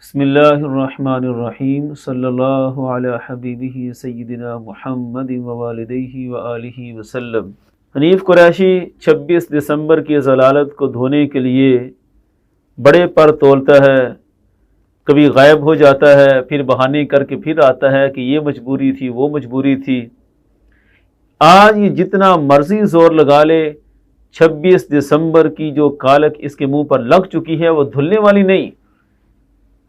بسم اللہ الرحمن الرحیم صلی اللہ علی حبیبہ سیدنا محمد ووالدیہ وآلہ وسلم۔ حنیف قریشی 26 دسمبر کی ضلالت کو دھونے کے لیے بڑے پر تولتا ہے، کبھی غائب ہو جاتا ہے، پھر بہانے کر کے پھر آتا ہے کہ یہ مجبوری تھی وہ مجبوری تھی۔ آج یہ جتنا مرضی زور لگا لے، 26 دسمبر کی جو کالک اس کے منہ پر لگ چکی ہے وہ دھلنے والی نہیں۔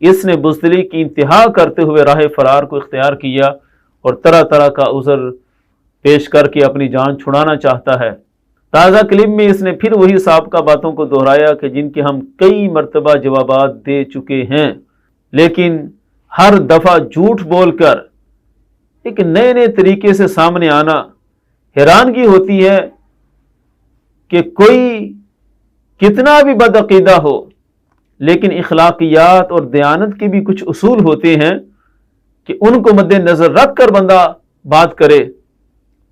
اس نے بزدلی کی انتہا کرتے ہوئے راہ فرار کو اختیار کیا اور طرح طرح کا عذر پیش کر کے اپنی جان چھڑانا چاہتا ہے۔ تازہ کلپ میں اس نے پھر وہی سابقہ باتوں کو دہرایا کہ جن کے ہم کئی مرتبہ جوابات دے چکے ہیں، لیکن ہر دفعہ جھوٹ بول کر ایک نئے نئے طریقے سے سامنے آنا۔ حیرانگی ہوتی ہے کہ کوئی کتنا بھی بدعقیدہ ہو، لیکن اخلاقیات اور دیانت کے بھی کچھ اصول ہوتے ہیں کہ ان کو مد نظر رکھ کر بندہ بات کرے۔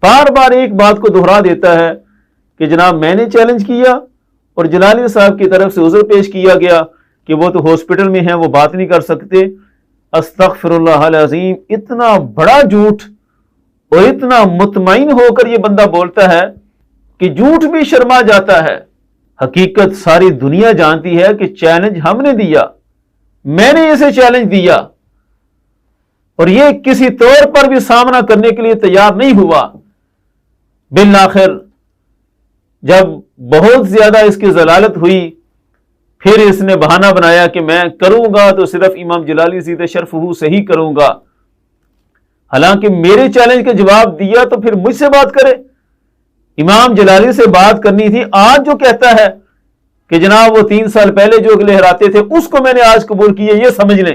بار بار ایک بات کو دہرا دیتا ہے کہ جناب میں نے چیلنج کیا اور جلالی صاحب کی طرف سے عذر پیش کیا گیا کہ وہ تو ہاسپٹل میں ہیں، وہ بات نہیں کر سکتے۔ استغفر اللہ العظیم، اتنا بڑا جھوٹ اور اتنا مطمئن ہو کر یہ بندہ بولتا ہے کہ جھوٹ بھی شرما جاتا ہے۔ حقیقت ساری دنیا جانتی ہے کہ چیلنج ہم نے دیا، میں نے اسے چیلنج دیا اور یہ کسی طور پر بھی سامنا کرنے کے لیے تیار نہیں ہوا۔ بالآخر جب بہت زیادہ اس کی ضلالت ہوئی، پھر اس نے بہانہ بنایا کہ میں کروں گا تو صرف امام جلالی زیدہ شرفہ سے ہی کروں گا، حالانکہ میرے چیلنج کا جواب دیا تو پھر مجھ سے بات کرے۔ امام جلالی سے بات کرنی تھی۔ آج جو کہتا ہے کہ جناب وہ 3 سال پہلے جو لہراتے تھے اس کو میں نے آج قبول کیا، یہ سمجھ لیں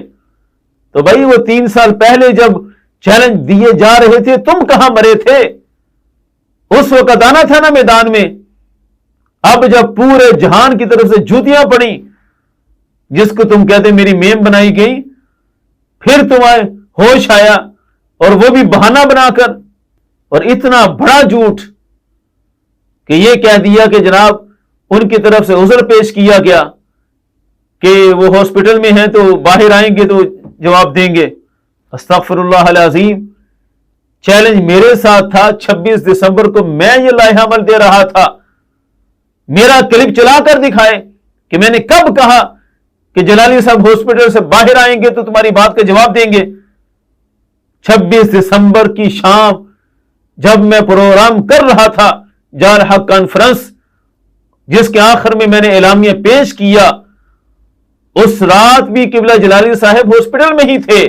تو بھائی وہ 3 سال پہلے جب چیلنج دیے جا رہے تھے تم کہاں مرے تھے؟ اس وقت آنا تھا نا میدان میں۔ اب جب پورے جہان کی طرف سے جوتیاں پڑی، جس کو تم کہتے میری میم بنائی گئی، پھر تمہیں ہوش آیا اور وہ بھی بہانہ بنا کر، اور اتنا بڑا جھوٹ کہ یہ کہہ دیا کہ جناب ان کی طرف سے عذر پیش کیا گیا کہ وہ ہاسپٹل میں ہیں تو باہر آئیں گے تو جواب دیں گے۔ استغفر اللہ العظیم، چیلنج میرے ساتھ تھا۔ 26 دسمبر کو میں یہ لائحہ عمل دے رہا تھا، میرا کلپ چلا کر دکھائے کہ میں نے کب کہا کہ جلالی صاحب ہاسپٹل سے باہر آئیں گے تو تمہاری بات کا جواب دیں گے۔ 26 دسمبر کی شام جب میں پروگرام کر رہا تھا جال حق کانفرنس، جس کے آخر میں نے اعلامیہ پیش کیا، اس رات بھی قبلہ جلالی صاحب ہاسپٹل میں ہی تھے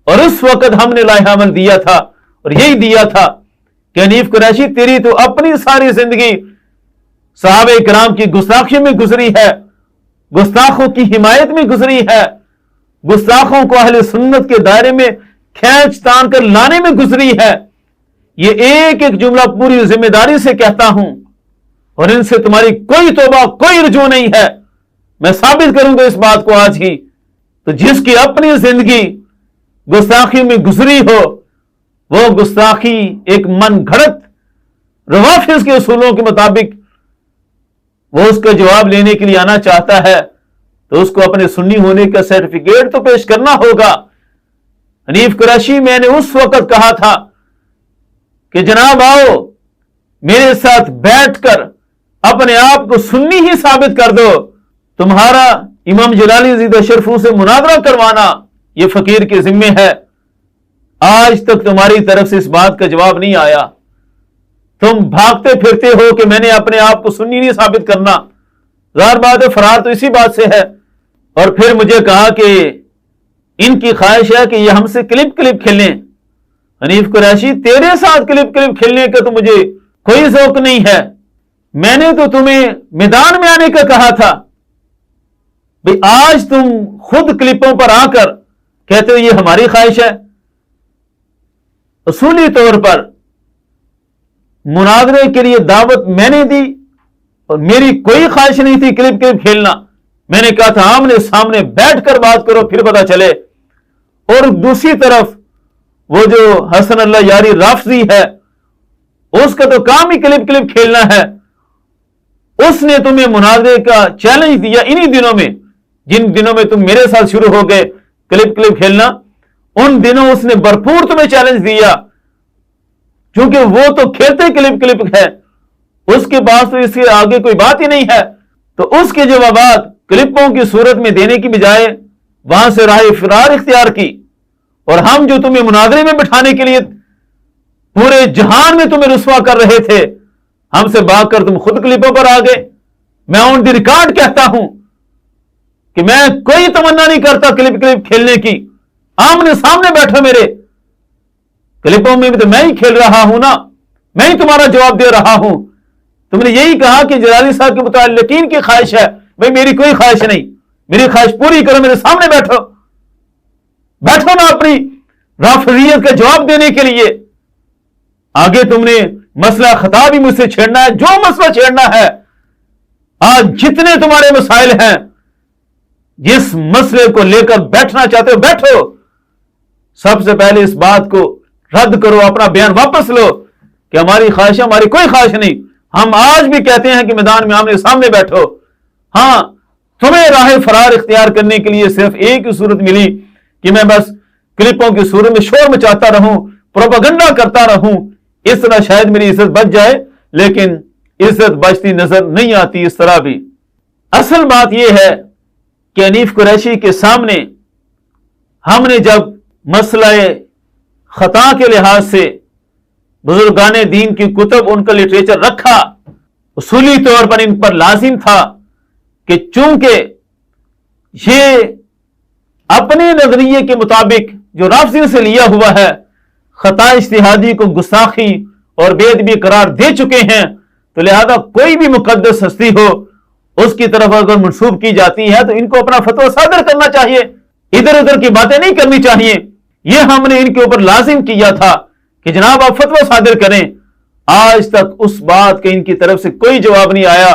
اور اس وقت ہم نے لائحہ عمل دیا تھا اور یہی دیا تھا کہ حنیف قریشی تیری تو اپنی ساری زندگی صحابہ کرام کی گستاخی میں گزری ہے، گستاخوں کی حمایت میں گزری ہے، گستاخوں کو اہل سنت کے دائرے میں کھینچ تان کر لانے میں گزری ہے۔ یہ ایک ایک جملہ پوری ذمہ داری سے کہتا ہوں اور ان سے تمہاری کوئی توبہ کوئی رجوع نہیں ہے۔ میں ثابت کروں گا اس بات کو آج ہی۔ تو جس کی اپنی زندگی گستاخی میں گزری ہو، وہ گستاخی ایک من گھڑت روافض کے اصولوں کے مطابق وہ اس کا جواب لینے کے لیے آنا چاہتا ہے تو اس کو اپنے سنی ہونے کا سرٹیفکیٹ تو پیش کرنا ہوگا۔ حنیف قریشی، میں نے اس وقت کہا تھا کہ جناب آؤ میرے ساتھ بیٹھ کر اپنے آپ کو سنی ہی ثابت کر دو، تمہارا امام جلالی زیدہ شرفہ سے مناظرہ کروانا یہ فقیر کے ذمے ہے۔ آج تک تمہاری طرف سے اس بات کا جواب نہیں آیا۔ تم بھاگتے پھرتے ہو کہ میں نے اپنے آپ کو سنی نہیں ثابت کرنا، ظاہر بات ہے فرار تو اسی بات سے ہے۔ اور پھر مجھے کہا کہ ان کی خواہش ہے کہ یہ ہم سے کلپ کھیلیں۔ حنیف قریشی، تیرے ساتھ کلپ کھیلنے کا تو مجھے کوئی ذوق نہیں ہے، میں نے تو تمہیں میدان میں آنے کا کہا تھا۔ بھئی آج تم خود کلپوں پر آ کر کہتے ہو یہ ہماری خواہش ہے۔ اصولی طور پر مناظرے کے لیے دعوت میں نے دی اور میری کوئی خواہش نہیں تھی کلپ کھیلنا۔ میں نے کہا تھا آمنے سامنے بیٹھ کر بات کرو پھر پتہ چلے۔ اور دوسری طرف وہ جو حسن اللہ یاری رافضی ہے، اس کا تو کام ہی کلپ کھیلنا ہے۔ اس نے تمہیں مناظرے کا چیلنج دیا انہی دنوں میں جن دنوں میں تم میرے ساتھ شروع ہو گئے کلپ کھیلنا، ان دنوں اس نے بھرپور تمہیں چیلنج دیا، کیونکہ وہ تو کھیلتے کلپ ہے، اس کے پاس تو اس کے آگے کوئی بات ہی نہیں ہے۔ تو اس کے جوابات کلپوں کی صورت میں دینے کی بجائے وہاں سے راہ فرار اختیار کی، اور ہم جو تمہیں مناظرے میں بٹھانے کے لیے پورے جہان میں تمہیں رسوا کر رہے تھے، ہم سے بھاگ کر تم خود کلپوں پر آ گئے۔ میں آن دی ریکارڈ کہتا ہوں کہ میں کوئی تمنا نہیں کرتا کلپ کھیلنے کی، آمنے سامنے بیٹھو میرے، کلپوں میں بھی تو میں ہی کھیل رہا ہوں نا، میں ہی تمہارا جواب دے رہا ہوں۔ تم نے یہی کہا کہ جلالی صاحب کے متعلقین کی خواہش ہے، بھائی میری کوئی خواہش نہیں، میری خواہش پوری کرو، میرے سامنے بیٹھو نا اپنی رافضیت کا جواب دینے کے لیے۔ آگے تم نے مسئلہ خطا بھی مجھ سے چھیڑنا ہے، جو مسئلہ چھیڑنا ہے، آج جتنے تمہارے مسائل ہیں، جس مسئلے کو لے کر بیٹھنا چاہتے ہو بیٹھو، سب سے پہلے اس بات کو رد کرو، اپنا بیان واپس لو کہ ہماری خواہش ہے، ہماری کوئی خواہش نہیں۔ ہم آج بھی کہتے ہیں کہ میدان میں آمنے سامنے بیٹھو۔ ہاں، تمہیں راہ فرار اختیار کرنے کے لیے صرف ایک ہی صورت ملی کہ میں بس کلپوں کی صورت میں شور مچاتا رہوں، پروپیگنڈا کرتا رہوں، اس طرح شاید میری عزت بچ جائے، لیکن عزت بچتی نظر نہیں آتی اس طرح بھی۔ اصل بات یہ ہے کہ حنیف قریشی کے سامنے ہم نے جب مسئلہ خطا کے لحاظ سے بزرگان دین کی کتب، ان کا لٹریچر رکھا، اصولی طور پر ان پر لازم تھا کہ چونکہ یہ اپنے نظریے کے مطابق جو رافضی سے لیا ہوا ہے، خطا اجتہادی کو گستاخی اور بے ادبی قرار دے چکے ہیں، تو لہذا کوئی بھی مقدس ہستی ہو اس کی طرف اگر منسوب کی جاتی ہے تو ان کو اپنا فتویٰ صادر کرنا چاہیے، ادھر ادھر کی باتیں نہیں کرنی چاہیے۔ یہ ہم نے ان کے اوپر لازم کیا تھا کہ جناب آپ فتویٰ صادر کریں۔ آج تک اس بات کے ان کی طرف سے کوئی جواب نہیں آیا۔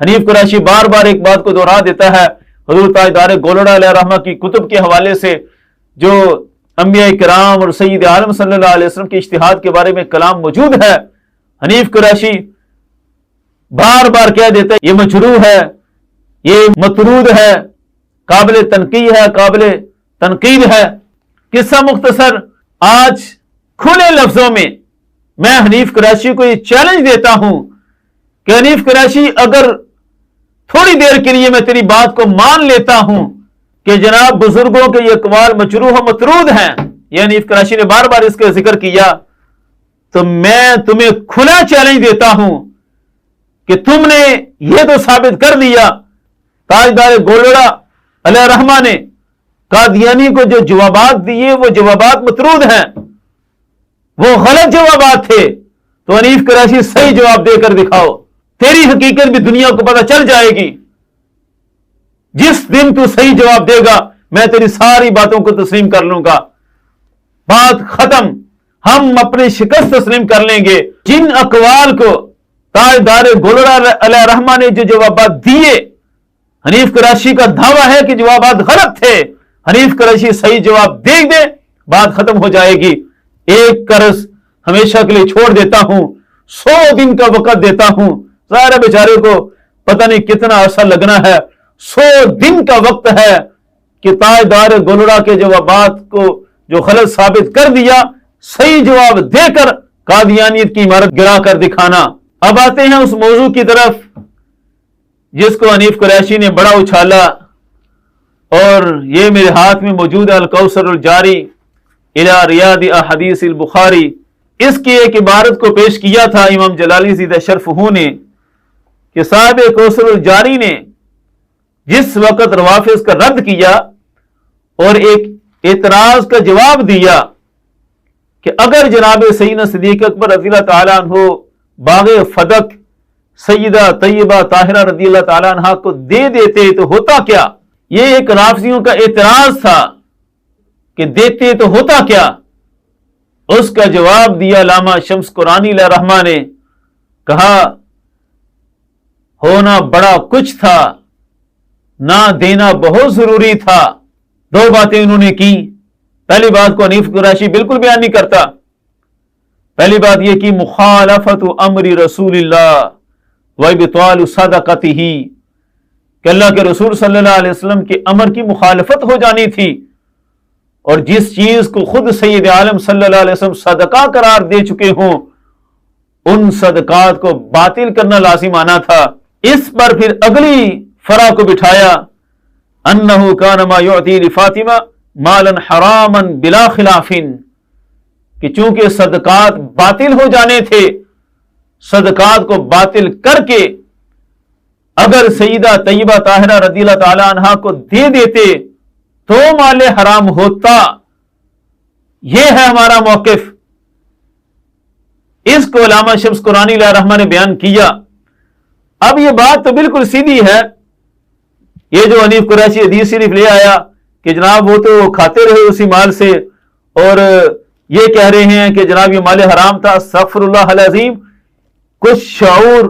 حنیف قریشی بار بار ایک بات کو دہرا دیتا ہے، حضور تاجدار گولڑا علیہ رحمہ کی کتب کے حوالے سے جو انبیاء کرام اور سید عالم صلی اللہ علیہ وسلم کے اجتہاد کے بارے میں کلام موجود ہے، حنیف قریشی بار بار کہہ دیتا ہے یہ مجروح ہے، یہ مطرود ہے، قابل تنقید ہے، قابل تنقید ہے۔ قصہ مختصر، آج کھلے لفظوں میں حنیف قریشی کو یہ چیلنج دیتا ہوں کہ حنیف قریشی اگر تھوڑی دیر کے لیے میں تیری بات کو مان لیتا ہوں کہ جناب بزرگوں کے یہ اقوال مجروح و مطرود ہیں، یہ حنیف قریشی نے بار بار اس کا ذکر کیا، تو میں تمہیں کھلا چیلنج دیتا ہوں کہ تم نے یہ تو ثابت کر دیا تاجدار گولڑا علیہ رحمہ نے قادیانی کو جو جوابات دیے وہ جوابات مطرود ہیں، وہ غلط جوابات تھے، تو حنیف قریشی صحیح جواب دے کر دکھاؤ، تیری حقیقت بھی دنیا کو پتہ چل جائے گی۔ جس دن تو صحیح جواب دے گا میں تیری ساری باتوں کو تسلیم کر لوں گا، بات ختم، ہم اپنی شکست تسلیم کر لیں گے۔ جن اقوال کو تاجدار گولڑا علیہ رحمہ نے جو جوابات دیے، حنیف قریشی کا دعویٰ ہے کہ جوابات غلط تھے، حنیف قریشی صحیح جواب دے دے، بات ختم ہو جائے گی۔ ایک قرض ہمیشہ کے لیے چھوڑ دیتا ہوں، 100 دن کا وقت دیتا ہوں، ظاہر بیچارے کو پتہ نہیں کتنا عرصہ لگنا ہے، 100 دن کا وقت ہے کہ تاجدار گولڑا کے جوابات کو جو غلط ثابت کر دیا، صحیح جواب دے کر قادیانیت کی عمارت گرا کر دکھانا۔ اب آتے ہیں اس موضوع کی طرف جس کو حنیف قریشی نے بڑا اچھالا، اور یہ میرے ہاتھ میں موجود ہے الکوثر الجاری الی ریاض احادیث البخاری۔ اس کی ایک عبارت کو پیش کیا تھا امام جلالی زیدہ شرفہ نے کہ صاحب کوثر الجاری نے جس وقت روافض کا رد کیا اور ایک اعتراض کا جواب دیا کہ اگر جناب سیدنا صدیق اکبر رضی اللہ تعالیٰ عنہ باغ فدق سیدہ طیبہ طاہرہ رضی اللہ تعالیٰ عنہ کو دے دیتے تو ہوتا کیا؟ یہ ایک رافضیوں کا اعتراض تھا کہ دیتے تو ہوتا کیا۔ اس کا جواب دیا علامہ شمس قرآنی علیہ رحمہ نے، کہا ہونا بڑا کچھ تھا، نہ دینا بہت ضروری تھا۔ 2 باتیں انہوں نے کی۔ پہلی بات کو حنیف قریشی بالکل بیان نہیں کرتا۔ پہلی بات یہ کی مخالفت امر رسول اللہ وابطال صدقتہ، کہ اللہ کے رسول صلی اللہ علیہ وسلم کے امر کی مخالفت ہو جانی تھی، اور جس چیز کو خود سید عالم صلی اللہ علیہ وسلم صدقہ قرار دے چکے ہوں ان صدقات کو باطل کرنا لازم آنا تھا۔ اس پر پھر اگلی فرع کو بٹھایا، انہ کان ما یعطی لفاطمہ مالا حراما بلا خلاف، کہ چونکہ صدقات باطل ہو جانے تھے، صدقات کو باطل کر کے اگر سیدہ طیبہ طاہرہ رضی اللہ تعالی عنہا کو دے دیتے تو مال حرام ہوتا۔ یہ ہے ہمارا موقف۔ اس کو علامہ شمس قرآنی علیہ الرحمہ نے بیان کیا۔ اب یہ بات تو بالکل سیدھی ہے، یہ جو حنیف قریشی حدیث شریف لے آیا کہ جناب وہ تو کھاتے رہے اسی مال سے، اور یہ کہہ رہے ہیں کہ جناب یہ مال حرام تھا، استغفر اللہ العظیم۔ کچھ شعور،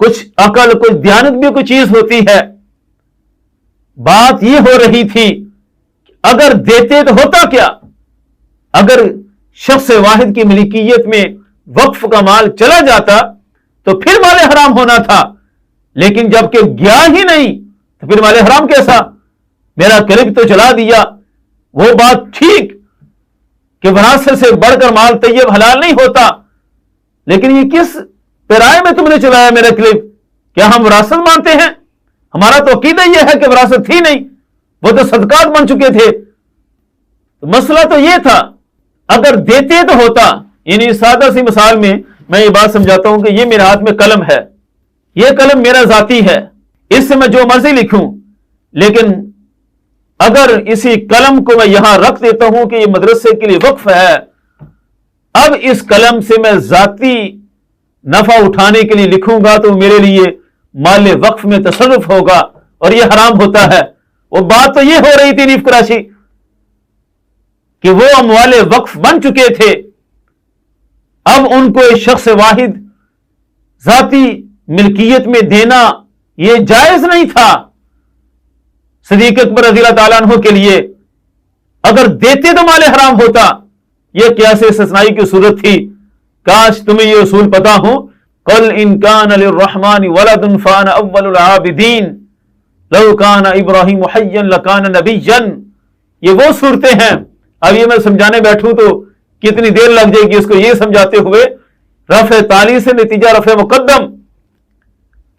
کچھ عقل، کچھ دیانت بھی کوئی چیز ہوتی ہے۔ بات یہ ہو رہی تھی اگر دیتے تو ہوتا کیا؟ اگر شخص واحد کی ملکیت میں وقف کا مال چلا جاتا تو پھر مال حرام ہونا تھا، لیکن جب کہ گیا ہی نہیں تو پھر مال حرام کیسا؟ میرا قلب تو چلا دیا۔ وہ بات ٹھیک کہ وراثت سے بڑھ کر مال طیب حلال نہیں ہوتا، لیکن یہ کس پیرائے میں تم نے چلایا میرا کلپ؟ کیا ہم وراثت مانتے ہیں؟ ہمارا تو عقیدہ یہ ہے کہ وراثت تھی نہیں، وہ تو صدقات بن چکے تھے۔ مسئلہ تو یہ تھا اگر دیتے تو ہوتا۔ یعنی سادہ سی مثال میں میں یہ بات سمجھاتا ہوں کہ یہ میرے ہاتھ میں قلم ہے، یہ قلم میرا ذاتی ہے، اس سے میں جو مرضی لکھوں، لیکن اگر اسی قلم کو میں یہاں رکھ دیتا ہوں کہ یہ مدرسے کے لیے وقف ہے، اب اس قلم سے میں ذاتی نفع اٹھانے کے لیے لکھوں گا تو میرے لیے مال وقف میں تصرف ہوگا اور یہ حرام ہوتا ہے۔ وہ بات تو یہ ہو رہی تھی حنیف قریشی کہ وہ اموال وقف بن چکے تھے، اب ان کو ایک شخص واحد ذاتی ملکیت میں دینا یہ جائز نہیں تھا۔ صدیق اکبر رضی اللہ تعالیٰ عنہ کے لیے اگر دیتے تو مال حرام ہوتا۔ یہ قیاس استثنائی کی صورت تھی۔ کاش تمہیں یہ اصول پتا ہو، قل ان کان للرحمن ولد فانا اول العابدین لو کان ابراہیم حیا لکان نبیا۔ یہ وہ صورتیں ہیں، اب یہ میں سمجھانے بیٹھوں تو کتنی دیر لگ جائے گی اس کو یہ سمجھاتے ہوئے۔ رفع تالی سے نتیجہ رفع مقدم،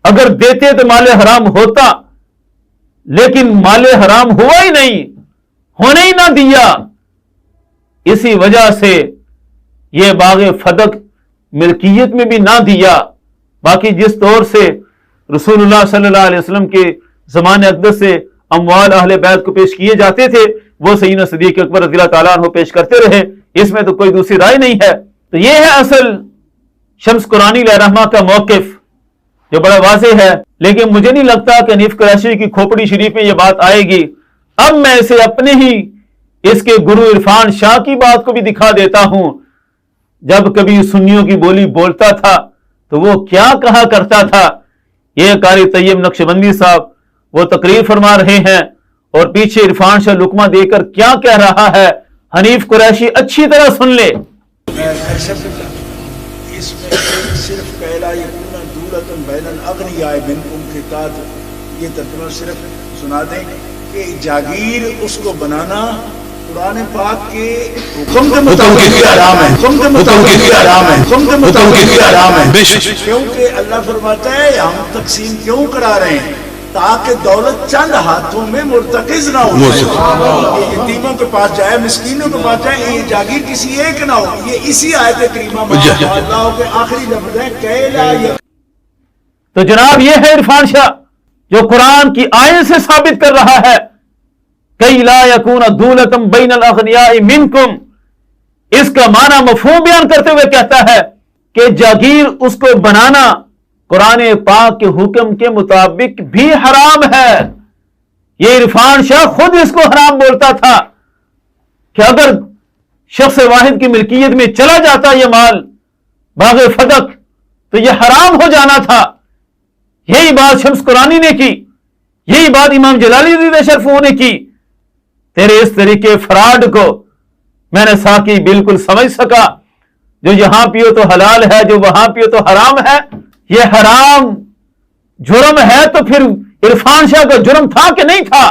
اگر دیتے تو مال حرام ہوتا، لیکن مال حرام ہوا ہی نہیں، ہونے ہی نہ دیا، اسی وجہ سے یہ باغ فدق ملکیت میں بھی نہ دیا۔ باقی جس طور سے رسول اللہ صلی اللہ علیہ وسلم کے زمانے اقدس سے اموال اہل بیت کو پیش کیے جاتے تھے وہ سیدنا صدیق اکبر رضی اللہ تعالیٰ عنہ پیش کرتے رہے، اس میں تو کوئی دوسری رائے نہیں ہے۔ تو یہ ہے اصل شمس قرآنی علیہ الرحمہ کا موقف جو بڑا واضح ہے، لیکن مجھے نہیں لگتا کہ حنیف قریشی کی کھوپڑی شریف میں یہ بات آئے گی۔ اب میں اسے اپنے ہی اس کے گرو عرفان شاہ کی بات کو بھی دکھا دیتا ہوں۔ جب کبھی سنیوں کی بولی بولتا تھا تو وہ کیا کہا کرتا تھا۔ یہ قاری طیب نقشبندی صاحب وہ تقریر فرما رہے ہیں اور پیچھے عرفان شاہ لقمہ دے کر کیا کہہ رہا ہے، حنیف قریشی اچھی طرح سن لے۔ اس میں صرف پہلا یکون دولت بین الاغنیاء منکم کے تحت یہ ترجمہ صرف سنا دیں کہ جاگیر اس کو بنانا قرآن پاک کے حکم کے مطابق حرام ہے، حکم کے مطابق حرام ہے، حکم کے مطابق حرام ہے، کیونکہ اللہ فرماتا ہے ہم تقسیم کیوں کرا رہے ہیں تاکہ دولت چند ہاتھوں میں مرتکز نہ ہو، یہ یتیموں کے پاس جائے، مسکینوں کے پاس جائے، یہ جاگیر کسی ایک نہ ہو۔ یہ اسی آیت کریمہ میں اللہ کے آخری لفظ ہے کہ لا۔ تو جناب یہ ہے عرفان شاہ جو قرآن کی آیت سے ثابت کر رہا ہے کہ لا یکون دولۃ بین الاغنیاء منکم، اس کا معنی مفہوم بیان کرتے ہوئے کہتا ہے کہ جاگیر اس کو بنانا قرآن پاک کے حکم کے مطابق بھی حرام ہے۔ یہ عرفان شاہ خود اس کو حرام بولتا تھا کہ اگر شخص واحد کی ملکیت میں چلا جاتا یہ مال باغ فدق تو یہ حرام ہو جانا تھا۔ یہی بات شمس قرآنی نے کی، یہی بات امام جلالی رضی شرف نے کی۔ تیرے اس طریقے فراڈ کو میں نے ساقی بالکل سمجھ سکا، جو یہاں پیو تو حلال ہے، جو وہاں پیو تو حرام ہے۔ یہ حرام جرم ہے تو پھر عرفان شاہ کا جرم تھا کہ نہیں تھا،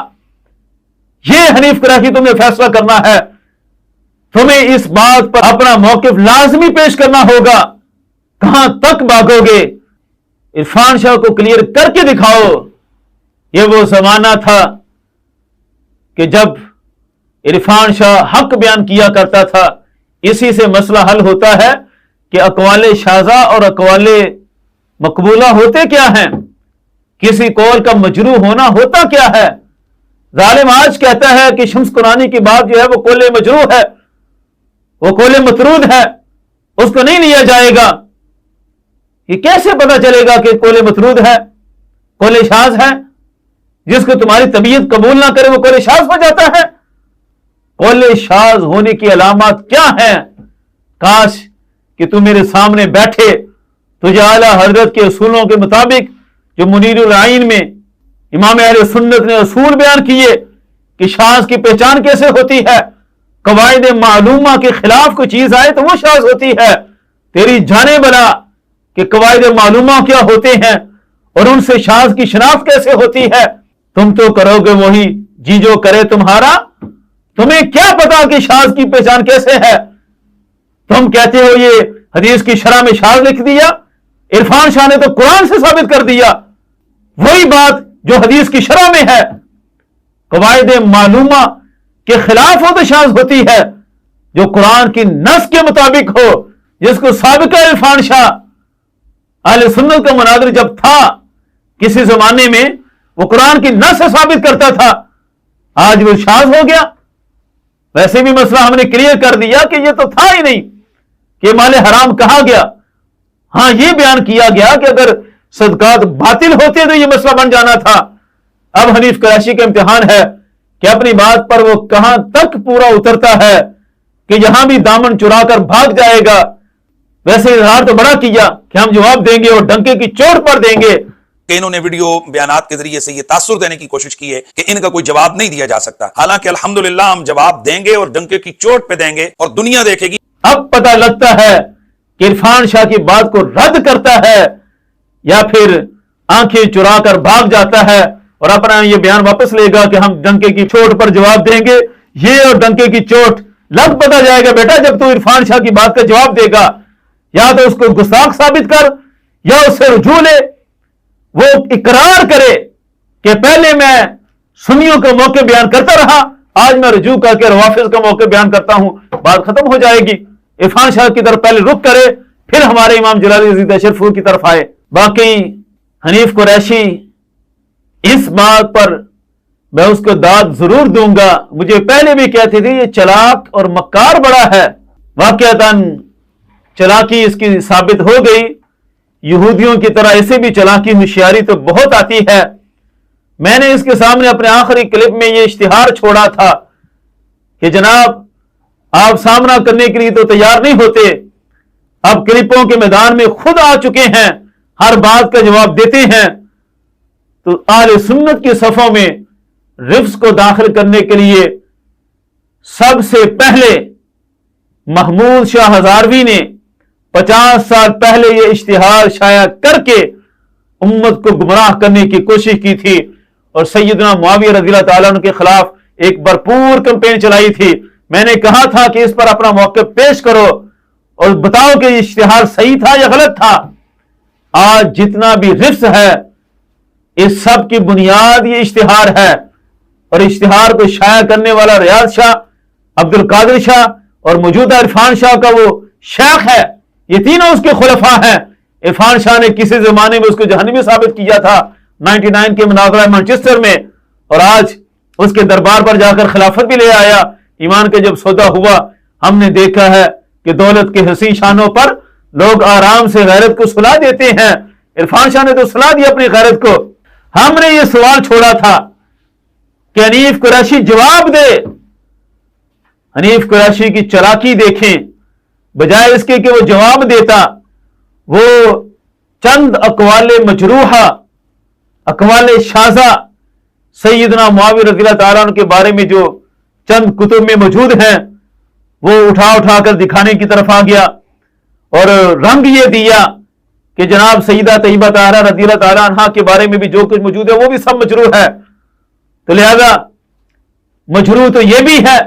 یہ حنیف قریشی تمہیں فیصلہ کرنا ہے. تمہیں اس بات پر اپنا موقف لازمی پیش کرنا ہوگا. کہاں تک بھاگو گے؟ عرفان شاہ کو کلیئر کر کے دکھاؤ. یہ وہ زمانہ تھا کہ جب عرفان شاہ حق بیان کیا کرتا تھا. اسی سے مسئلہ حل ہوتا ہے کہ اقوال شاذہ اور اقوال مقبولہ ہوتے کیا ہیں، کسی قول کا مجروح ہونا ہوتا کیا ہے. ظالم آج کہتا ہے کہ شمس قرآنی کی بات جو ہے وہ قول مجروح ہے، وہ قول مطرود ہے، اس کو نہیں لیا جائے گا. یہ کیسے پتا چلے گا کہ قول مطرود ہے، قول شاذ ہے؟ جس کو تمہاری طبیعت قبول نہ کرے وہ قول شاذ ہو جاتا ہے. قول شاذ ہونے کی علامات کیا ہیں؟ کاش کہ تو میرے سامنے بیٹھے، تجھے اعلی حضرت کے اصولوں کے مطابق جو منیر العین میں امام اہل سنت نے اصول بیان کیے کہ شاذ کی پہچان کیسے ہوتی ہے، قواعد معلومہ کے خلاف کوئی چیز آئے تو وہ شاذ ہوتی ہے. تیری جانے بلا کہ قواعد معلومہ کیا ہوتے ہیں اور ان سے شاذ کی شناخت کیسے ہوتی ہے. تم تو کرو گے وہی جی جو کرے تمہارا، تمہیں کیا پتا کہ شاذ کی پہچان کیسے ہے. تم کہتے ہو یہ حدیث کی شرح میں شاذ لکھ دیا، عرفان شاہ نے تو قرآن سے ثابت کر دیا. وہی بات جو حدیث کی شرح میں ہے قواعد معلومہ کے خلاف ہو تو شاذ ہوتی ہے، جو قرآن کی نص کے مطابق ہو، جس کو سابقہ عرفان شاہ اہل سنت کا مناظر جب تھا کسی زمانے میں وہ قرآن کی نص سے ثابت کرتا تھا، آج وہ شاذ ہو گیا. ویسے بھی مسئلہ ہم نے کلیئر کر دیا کہ یہ تو تھا ہی نہیں کہ مال حرام کہا گیا. ہاں یہ بیان کیا گیا کہ اگر صدقات باطل ہوتے تو یہ مسئلہ بن جانا تھا. اب حنیف قریشی کا امتحان ہے کہ اپنی بات پر وہ کہاں تک پورا اترتا ہے کہ یہاں بھی دامن چرا کر بھاگ جائے گا. ویسے اظہار تو بڑا کیا کہ ہم جواب دیں گے اور ڈنکے کی چوٹ پر دیں گے کہ انہوں نے ویڈیو بیانات کے ذریعے سے یہ تاثر دینے کی کوشش کی ہے کہ ان کا کوئی جواب نہیں دیا جا سکتا. حالانکہ الحمدللہ ہم جواب دیں گے اور ڈنکے کی چوٹ پہ دیں گے اور دنیا دیکھے گی. اب پتہ لگتا ہے کہ عرفان شاہ کی بات کو رد کرتا ہے یا پھر آنکھیں چرا کر بھاگ جاتا ہے اور اپنا یہ بیان واپس لے گا کہ ہم ڈنکے کی چوٹ پر جواب دیں گے. یہ اور ڈنکے کی چوٹ لگ پتا جائے گا بیٹا جب تو عرفان شاہ کی بات کا جواب دے گا. یا تو اس کو گستاخ ثابت کر یا اس سے رجوع لے. وہ اقرار کرے کہ پہلے میں سنیوں کا موقع بیان کرتا رہا، آج میں رجوع کر کے روافض کا موقع بیان کرتا ہوں، بات ختم ہو جائے گی. عرفان شاہ کی طرف پہلے رخ کرے پھر ہمارے امام جلال عزیز اشرف کی طرف آئے. باقی حنیف قریشی اس بات پر میں اس کو داد ضرور دوں گا. مجھے پہلے بھی کہتے تھے یہ چلاک اور مکار بڑا ہے، واقعتاً چلاکی اس کی ثابت ہو گئی. یہودیوں کی طرح اسے بھی چلاکی ہوشیاری تو بہت آتی ہے. میں نے اس کے سامنے اپنے آخری کلپ میں یہ اشتہار چھوڑا تھا کہ جناب آپ سامنا کرنے کے لیے تو تیار نہیں ہوتے، اب کلپوں کے میدان میں خود آ چکے ہیں، ہر بات کا جواب دیتے ہیں. تو اہل سنت کی صفوں میں رفض کو داخل کرنے کے لیے سب سے پہلے محمود شاہ ہزاروی نے 50 سال پہلے یہ اشتہار شائع کر کے امت کو گمراہ کرنے کی کوشش کی تھی اور سیدنا معاویہ رضی اللہ تعالیٰ عنہ کے خلاف ایک بھرپور کمپین چلائی تھی. میں نے کہا تھا کہ اس پر اپنا موقف پیش کرو اور بتاؤ کہ یہ اشتہار صحیح تھا یا غلط تھا. آج جتنا بھی رفض ہے اس سب کی بنیاد یہ اشتہار ہے، اور اشتہار کو شائع کرنے والا ریاض شاہ، عبد القادر شاہ اور موجودہ عرفان شاہ کا وہ شیخ ہے. یہ تینوں اس کے خلفاء ہیں. عرفان شاہ نے کسی زمانے میں اس کو جہنمی ثابت کیا تھا 99 کے مناظرہ مانچسٹر میں، اور آج اس کے دربار پر جا کر خلافت بھی لے آیا. ایمان کا جب سودا ہوا ہم نے دیکھا ہے کہ دولت کے حسین شانوں پر لوگ آرام سے غیرت کو سلا دیتے ہیں. عرفان شاہ نے تو سلا دیا اپنی غیرت کو. ہم نے یہ سوال چھوڑا تھا کہ حنیف قریشی جواب دے. حنیف قریشی کی چلاکی دیکھیں، بجائے اس کے کہ وہ جواب دیتا وہ چند اقوال مجروحہ، اقوال شاذہ سیدنا معاویہ رضی اللہ تعالیٰ عنہ کے بارے میں جو چند کتب میں موجود ہیں وہ اٹھا کر دکھانے کی طرف آ گیا اور رنگ یہ دیا کہ جناب سیدہ طیبہ طاہرہ رضی اللہ تعالیٰ عنہا کے بارے میں بھی جو کچھ موجود ہے وہ بھی سب مجروح ہے، تو لہذا مجروح تو یہ بھی ہے،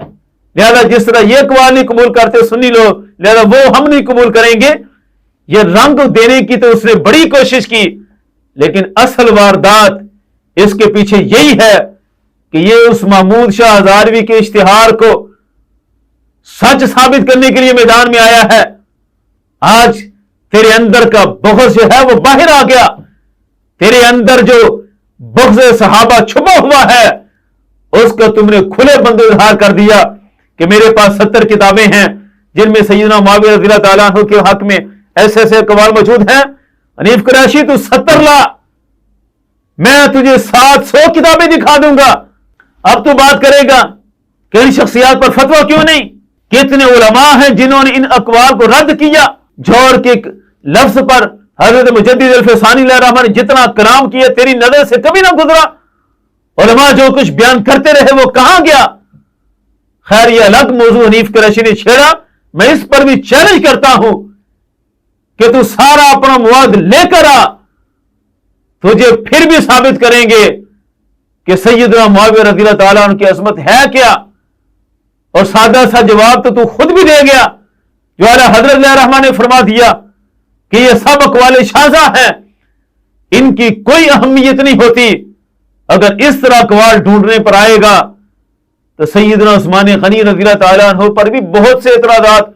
لہذا جس طرح یہ اقوال نہیں قبول کرتے سنی لوگ، لہذا وہ ہم نہیں قبول کریں گے۔ یہ رنگ دینے کی تو اس نے بڑی کوشش کی، لیکن اصل واردات اس کے پیچھے یہی ہے کہ یہ اس محمود شاہ ہزاروی کے اشتہار کو سچ ثابت کرنے کے لیے میدان میں آیا ہے۔ آج تیرے اندر کا بغض جو ہے وہ باہر آ گیا، تیرے اندر جو بغض صحابہ چھپا ہوا ہے اس کا تم نے کھلے بند اظہار کر دیا کہ میرے پاس 70 کتابیں ہیں جن میں سیدنا معاویہ رضی اللہ تعالیٰ عنہ کے حق میں ایسے ایسے اقوال موجود ہیں۔ حنیف قریشی تو 70 لا، میں تجھے 700 کتابیں دکھا دوں گا۔ اب تو بات کرے گا کہ ان شخصیات پر فتویٰ کیوں نہیں؟ کتنے علماء ہیں جنہوں نے ان اقوال کو رد کیا؟ جوہر کے لفظ پر حضرت مجدد الفسانی علیہ الرحمہ نے جتنا کلام کیا تیری نظر سے کبھی نہ گزرا۔ علماء جو کچھ بیان کرتے رہے وہ کہاں گیا؟ خیر یہ الگ موضوع حنیف قریشی نے چھیڑا، میں اس پر بھی چیلنج کرتا ہوں کہ تو سارا اپنا مواد لے کر آ، تجھے پھر بھی ثابت کریں گے کہ سیدنا معاویہ رضی اللہ تعالیٰ عنہ کی عظمت ہے کیا۔ اور سادہ سا جواب تو خود بھی دے گیا جو اعلیٰ حضرت علیہ الرحمہ نے فرما دیا کہ یہ سب اقوال شاذہ ہیں، ان کی کوئی اہمیت نہیں ہوتی۔ اگر اس طرح اقوال ڈھونڈنے پر آئے گا تو سیدنا عثمان غنی رضی اللہ تعالیٰ عنہ پر بھی بہت سے اعتراضات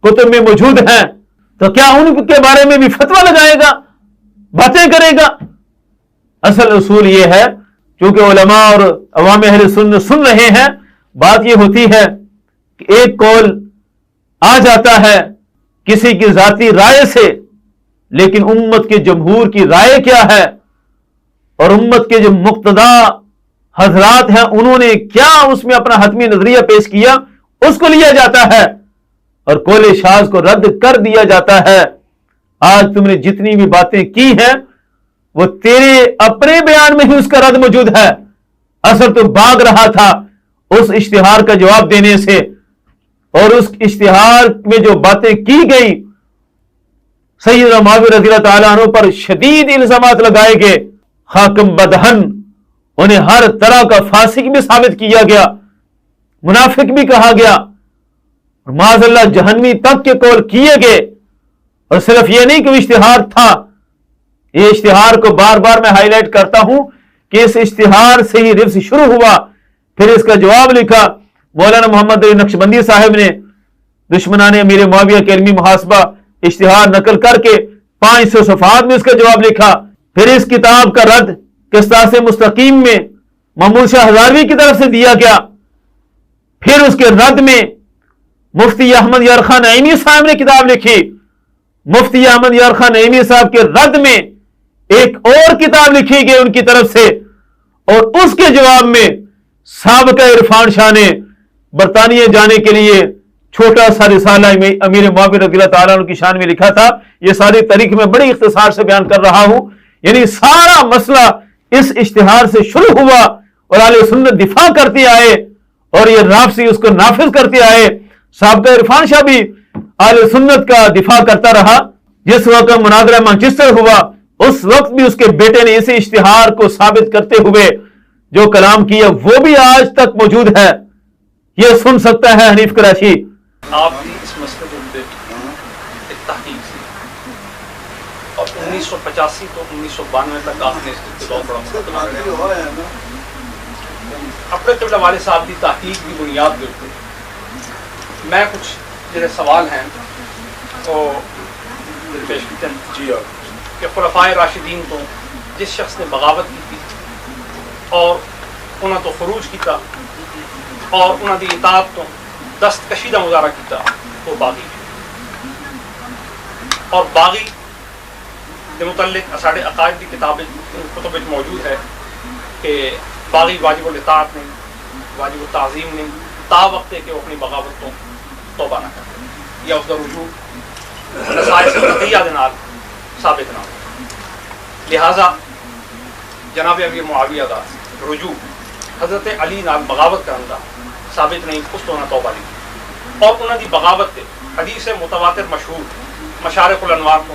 کتب میں موجود ہیں، تو کیا ان کے بارے میں بھی فتویٰ لگائے گا، باتیں کرے گا؟ اصل اصول یہ ہے، چونکہ علماء اور عوام اہل سنت سن رہے ہیں، بات یہ ہوتی ہے کہ ایک قول آ جاتا ہے کسی کی ذاتی رائے سے، لیکن امت کے جمہور کی رائے کیا ہے اور امت کے جو مقتدا حضرات ہیں انہوں نے کیا اس میں اپنا حتمی نظریہ پیش کیا، اس کو لیا جاتا ہے اور قول شاذ کو رد کر دیا جاتا ہے۔ آج تم نے جتنی بھی باتیں کی ہیں وہ تیرے اپنے بیان میں ہی اس کا رد موجود ہے۔ اصل تو بھاگ رہا تھا اس اشتہار کا جواب دینے سے، اور اس اشتہار میں جو باتیں کی گئی سیدنا معاویہ رضی اللہ تعالیٰ عنہ پر شدید الزامات لگائے گئے، حاکم بدہن، انہیں ہر طرح کا فاسق بھی ثابت کیا گیا، منافق بھی کہا گیا، اور معاذ اللہ جہنمی تک کے قول کیے گئے۔ اور صرف یہ نہیں کہ وہ اشتہار تھا، یہ اشتہار کو بار بار میں ہائی لائٹ کرتا ہوں کہ اس اشتہار سے ہی رفض شروع ہوا، پھر اس کا جواب لکھا مولانا محمد علی نقشبندی صاحب نے، دشمنان امیر معاویہ کے علمی محاسبہ اشتہار نقل کر کے 500 صفحات میں اس کا جواب لکھا۔ پھر اس کتاب کا رد قسطاس مستقیم میں محمود شاہ ہزاروی کی طرف سے دیا گیا۔ پھر اس کے رد میں مفتی احمد یار خان نعیمی صاحب نے کتاب لکھی، مفتی احمد یار خان نعیمی صاحب کے رد میں ایک اور کتاب لکھی گئی ان کی طرف سے، اور اس کے جواب میں سابقہ عرفان شاہ نے برطانیہ جانے کے لیے چھوٹا سا رسالہ امیر معاویہ رضی اللہ تعالیٰ عنہ کی شان میں لکھا تھا۔ یہ ساری تاریخ میں بڑی اختصار سے بیان کر رہا ہوں، یعنی سارا مسئلہ اس اشتہار سے شروع ہوا اور اہل سنت دفاع کرتے آئے اور یہ رافضی اس کو نافذ کرتے آئے۔ سابقہ عرفان شاہ بھی اہل سنت کا دفاع کرتا رہا۔ جس وقت مناظرہ مانچسٹر ہوا اس وقت بھی اس کے بیٹے نے اسی اشتہار کو ثابت کرتے ہوئے جو کلام کیا وہ بھی آج تک موجود ہے، یہ سن سکتا ہے حنیف قریشی۔ آپ بھی اس مسئلے کے ایک تحقیق سے اور 1985 تو 1992 تک آپ نے اس ابتدا پڑھا، اپنے قبلہ والد صاحب کی تحقیق کی بنیاد کے اوپر میں کچھ جیسے سوال ہیں وہ پیش کیتے ہیں کہ خلفائے راشدین تو جس شخص نے بغاوت کی تھی اور انہوں تو خروج کیتا اور انہوں دی اطاعت تو دستکشی کا مظاہرہ کیتا وہ باغی، اور باغی کے متعلق ساڑھے عقائد کی کتب موجود ہے کہ باغی واجب الاطاعت نہیں، واجب التعظیم نہیں، تا وقت ہے کہ وہ اپنی بغاوت تو توبہ نہ کرے یا اس کا رجوع نسائل سے تقیہ دے نال ثابت نہ ہو۔ لہٰذا جناب امیر معاویہ کا رجوع حضرت علی نال بغاوت کرن دا ثابت نہیں، اس تو انہیں توبہ لی اور انہوں دی بغاوت تے حدیث متواتر مشہور مشارق الانوار کو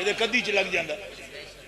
ਇਹਦੇ ਕਦੀ ਚ ਲੱਗ ਜਾਂਦਾ।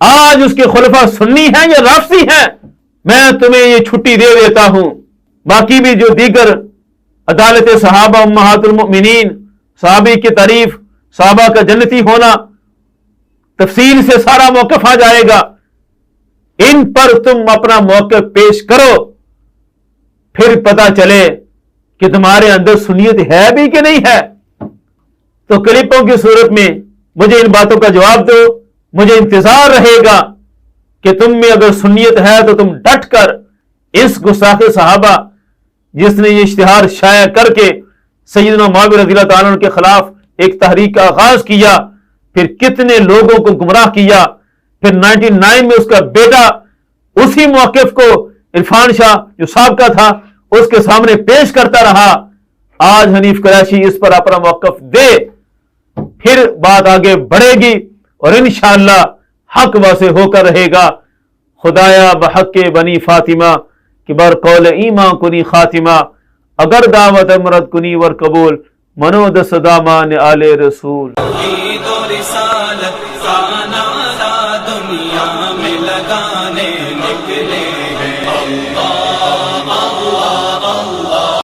آج اس کے خلفاء سنی ہیں یا رافضی ہیں، میں تمہیں یہ چھٹی دے دیتا ہوں۔ باقی بھی جو دیگر عدالت صحابہ، امہات المؤمنین، صحابی کی تعریف، صحابہ کا جنتی ہونا، تفصیل سے سارا موقف آ جائے گا، ان پر تم اپنا موقف پیش کرو، پھر پتا چلے کہ تمہارے اندر سنیت ہے بھی کہ نہیں ہے۔ تو کلپوں کی صورت میں مجھے ان باتوں کا جواب دو، مجھے انتظار رہے گا کہ تم میں اگر سنیت ہے تو تم ڈٹ کر اس گستاخ صحابہ جس نے یہ اشتہار شائع کر کے سیدنا معاویہ رضی اللہ تعالیٰ عنہ کے خلاف ایک تحریک کا آغاز کیا، پھر کتنے لوگوں کو گمراہ کیا، پھر 99 میں اس کا بیٹا اسی موقف کو عرفان شاہ جو سابقہ تھا اس کے سامنے پیش کرتا رہا، آج حنیف قریشی اس پر اپنا موقف دے، پھر بات آگے بڑھے گی اور انشاءاللہ حق واضح ہو کر رہے گا۔ خدایا بحق بنی فاطمہ کہ بر قول ایمان کنی خاتمہ، اگر دعوت مرد کنی ور قبول، منود صدامان آل رسول۔ عید و رسالت کا نعرہ دنیا میں لگانے نکلے ہیں، اللہ